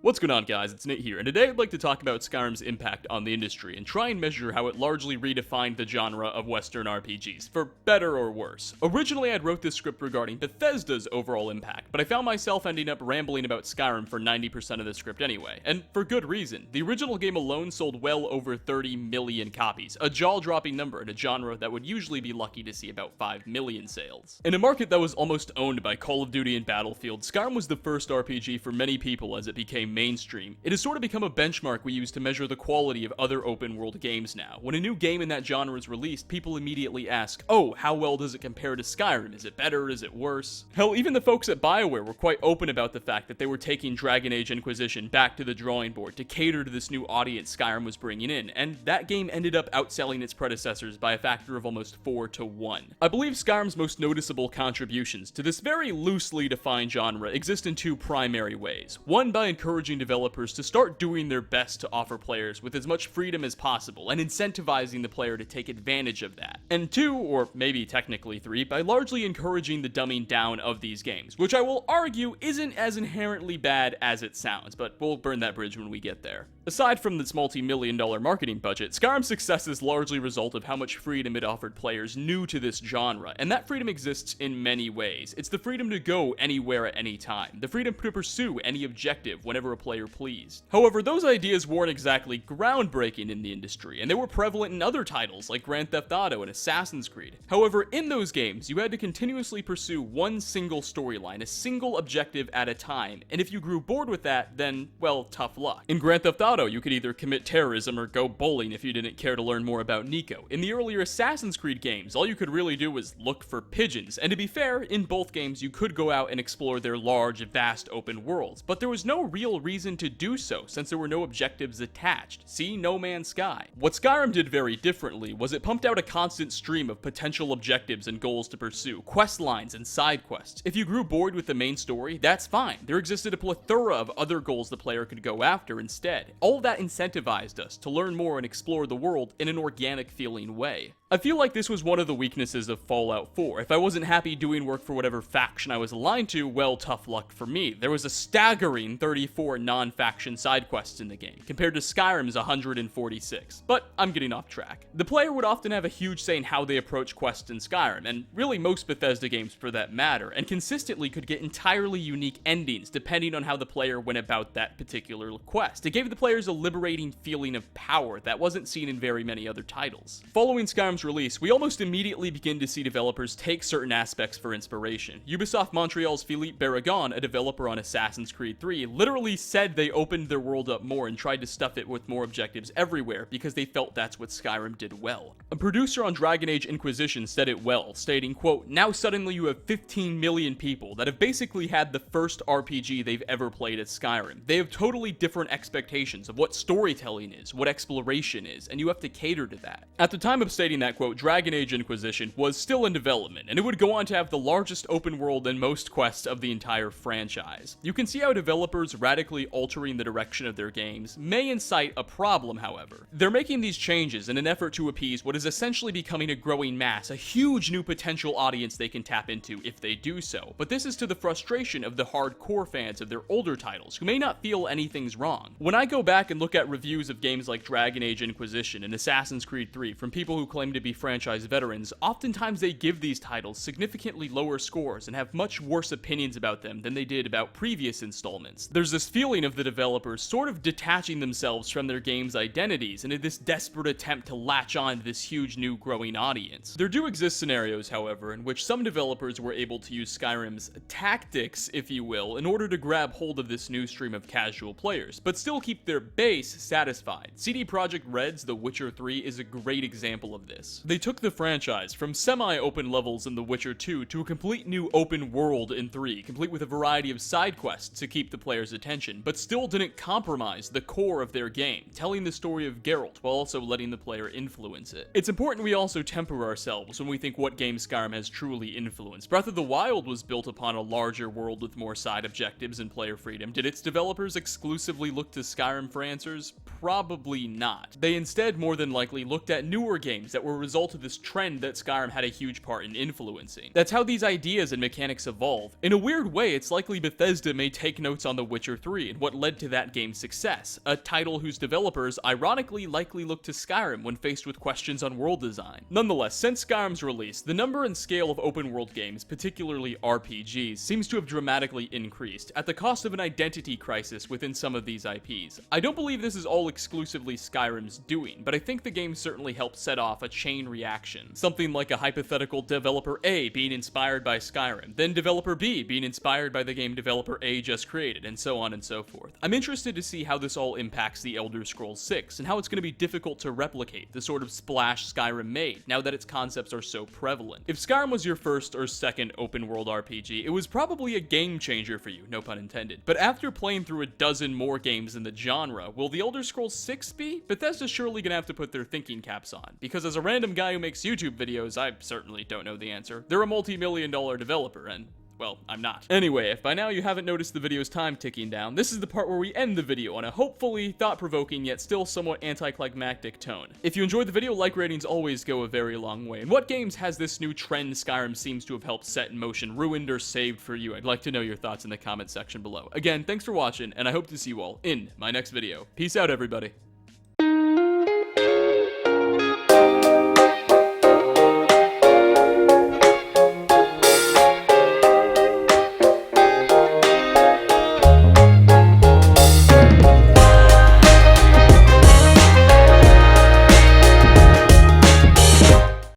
What's going on, guys? It's Nate here, and today I'd like to talk about Skyrim's impact on the industry and try and measure how it largely redefined the genre of Western RPGs, for better or worse. Originally, I'd wrote this script regarding Bethesda's overall impact, but I found myself ending up rambling about Skyrim for 90% of the script anyway, and for good reason. The original game alone sold well over 30 million copies, a jaw-dropping number in a genre that would usually be lucky to see about 5 million sales. In a market that was almost owned by Call of Duty and Battlefield, Skyrim was the first RPG for many people as it became mainstream. It has sort of become a benchmark we use to measure the quality of other open world games now. When a new game in that genre is released, people immediately ask, oh, how well does it compare to Skyrim? Is it better? Is it worse? Hell, even the folks at BioWare were quite open about the fact that they were taking Dragon Age Inquisition back to the drawing board to cater to this new audience Skyrim was bringing in, and that game ended up outselling its predecessors by a factor of almost 4 to 1. I believe Skyrim's most noticeable contributions to this very loosely defined genre exist in two primary ways. One, by encouraging developers to start doing their best to offer players with as much freedom as possible and incentivizing the player to take advantage of that. And two, or maybe technically three, by largely encouraging the dumbing down of these games, which I will argue isn't as inherently bad as it sounds, but we'll burn that bridge when we get there. Aside from this multi-million-dollar marketing budget, Skyrim's success is largely a result of how much freedom it offered players new to this genre, and that freedom exists in many ways. It's the freedom to go anywhere at any time, the freedom to pursue any objective whenever a player pleased. However, those ideas weren't exactly groundbreaking in the industry, and they were prevalent in other titles like Grand Theft Auto and Assassin's Creed. However, in those games, you had to continuously pursue one single storyline, a single objective at a time, and if you grew bored with that, then, well, tough luck. In Grand Theft Auto, you could either commit terrorism or go bowling if you didn't care to learn more about Nico. In the earlier Assassin's Creed games, all you could really do was look for pigeons, and to be fair, in both games you could go out and explore their large, vast open worlds, but there was no real reason to do so since there were no objectives attached. See No Man's Sky. What Skyrim did very differently was it pumped out a constant stream of potential objectives and goals to pursue, quest lines and side quests. If you grew bored with the main story, that's fine. There existed a plethora of other goals the player could go after instead. All that incentivized us to learn more and explore the world in an organic feeling way. I feel like this was one of the weaknesses of Fallout 4. If I wasn't happy doing work for whatever faction I was aligned to, well, tough luck for me. There was a staggering 34 non-faction side quests in the game, compared to Skyrim's 146. But I'm getting off track. The player would often have a huge say in how they approach quests in Skyrim, and really most Bethesda games for that matter, and consistently could get entirely unique endings depending on how the player went about that particular quest. It gave the players a liberating feeling of power that wasn't seen in very many other titles. Following Skyrim's release, we almost immediately begin to see developers take certain aspects for inspiration. Ubisoft Montreal's Philippe Barragon, a developer on Assassin's Creed 3, literally said they opened their world up more and tried to stuff it with more objectives everywhere because they felt that's what Skyrim did well. A producer on Dragon Age Inquisition said it well, stating, quote, "Now suddenly you have 15 million people that have basically had the first RPG they've ever played at Skyrim. They have totally different expectations of what storytelling is, what exploration is, and you have to cater to that." At the time of stating that quote, Dragon Age Inquisition was still in development, and it would go on to have the largest open world and most quests of the entire franchise. You can see how developers radically altering the direction of their games may incite a problem, however. They're making these changes in an effort to appease what is essentially becoming a growing mass, a huge new potential audience they can tap into if they do so, but this is to the frustration of the hardcore fans of their older titles, who may not feel anything's wrong. When I go back and look at reviews of games like Dragon Age Inquisition and Assassin's Creed 3 from people who claim to be franchise veterans, oftentimes they give these titles significantly lower scores and have much worse opinions about them than they did about previous installments. There's this feeling of the developers sort of detaching themselves from their game's identities in this desperate attempt to latch on to this huge new growing audience. There do exist scenarios, however, in which some developers were able to use Skyrim's tactics, if you will, in order to grab hold of this new stream of casual players, but still keep their base satisfied. CD Projekt Red's The Witcher 3 is a great example of this. They took the franchise from semi-open levels in The Witcher 2 to a complete new open world in 3, complete with a variety of side quests to keep the player's attention, but still didn't compromise the core of their game, telling the story of Geralt while also letting the player influence it. It's important we also temper ourselves when we think what game Skyrim has truly influenced. Breath of the Wild was built upon a larger world with more side objectives and player freedom. Did its developers exclusively look to Skyrim for answers? Probably not. They instead more than likely looked at newer games that were were a result of this trend that Skyrim had a huge part in influencing. That's how these ideas and mechanics evolve. In a weird way, it's likely Bethesda may take notes on The Witcher 3 and what led to that game's success, a title whose developers ironically likely looked to Skyrim when faced with questions on world design. Nonetheless, since Skyrim's release, the number and scale of open world games, particularly RPGs, seems to have dramatically increased, at the cost of an identity crisis within some of these IPs. I don't believe this is all exclusively Skyrim's doing, but I think the game certainly helped set off a chain reaction. Something like a hypothetical developer A being inspired by Skyrim, then developer B being inspired by the game developer A just created, and so on and so forth. I'm interested to see how this all impacts the Elder Scroll6, and how it's going to be difficult to replicate the sort of splash Skyrim made, now that its concepts are so prevalent. If Skyrim was your first or second open world RPG, it was probably a game changer for you, no pun intended. But after playing through a dozen more games in the genre, will the Elder Scrolls 6 be? Bethesda's surely gonna have to put their thinking caps on, because as a random guy who makes YouTube videos, I certainly don't know the answer. They're a multi-million-dollar developer, and well, I'm not. Anyway, if by now you haven't noticed the video's time ticking down, this is the part where we end the video on a hopefully thought-provoking yet still somewhat anticlimactic tone. If you enjoyed the video, like ratings always go a very long way. And what games has this new trend Skyrim seems to have helped set in motion ruined or saved for you? I'd like to know your thoughts in the comment section below. Again, thanks for watching, and I hope to see you all in my next video. Peace out, everybody.